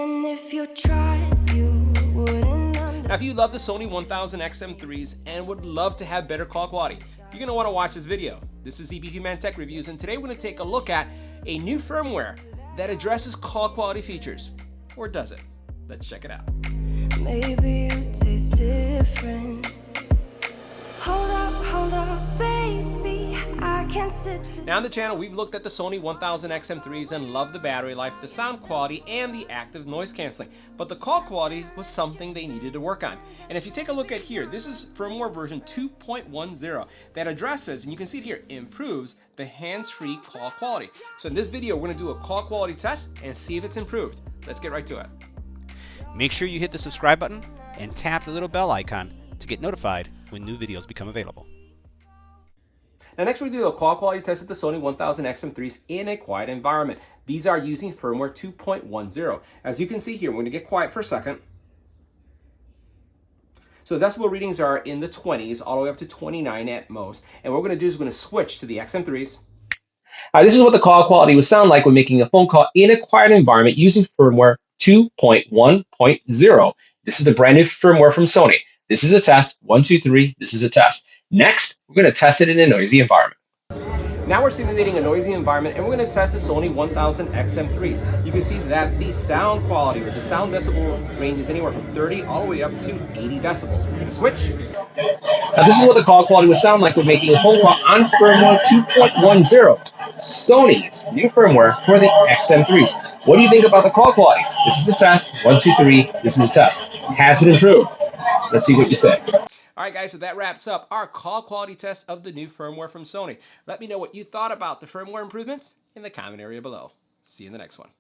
And if you tried, you wouldn't understand. Now, if you love the Sony 1000XM3s and would love to have better call quality, you're going to want to watch this video. This is EBPMAN Tech Reviews, and today we're going to take a look at a new firmware that addresses call quality features. Or does it? Let's check it out. Maybe you taste different. Hold up, baby, I can sit. Now on the channel, we've looked at the Sony 1000XM3s and loved the battery life, the sound quality, and the active noise canceling. But the call quality was something they needed to work on. And if you take a look at here, this is firmware version 2.1.0 that addresses, and you can see it here, improves the hands-free call quality. So in this video, we're going to do a call quality test and see if it's improved. Let's get right to it. Make sure you hit the subscribe button and tap the little bell icon to get notified when new videos become available. Now next we do a call quality test of the Sony 1000XM3s in a quiet environment. These are using firmware 2.1.0. As you can see here, we're going to get quiet for a second. So the decibel readings are in the 20s, all the way up to 29 at most. And what we're going to do is we're going to switch to the XM3s. This is what the call quality would sound like when making a phone call in a quiet environment using firmware 2.1.0. This is the brand new firmware from Sony. This is a test. 1, 2, 3. This is a test. Next, we're going to test it in a noisy environment. Now we're simulating a noisy environment, and we're going to test the Sony 1000XM3s. You can see that the sound quality, or the sound decibel range, is anywhere from 30 all the way up to 80 decibels. We're going to switch. Now this is what the call quality would sound like when making a phone call on firmware 2.1.0. Sony's new firmware for the XM3s. What do you think about the call quality? This is a test. 1, 2, 3. This is a test. Has it improved? Let's see what you say. All right, guys, so that wraps up our call quality test of the new firmware from Sony. Let me know what you thought about the firmware improvements in the comment area below. See you in the next one.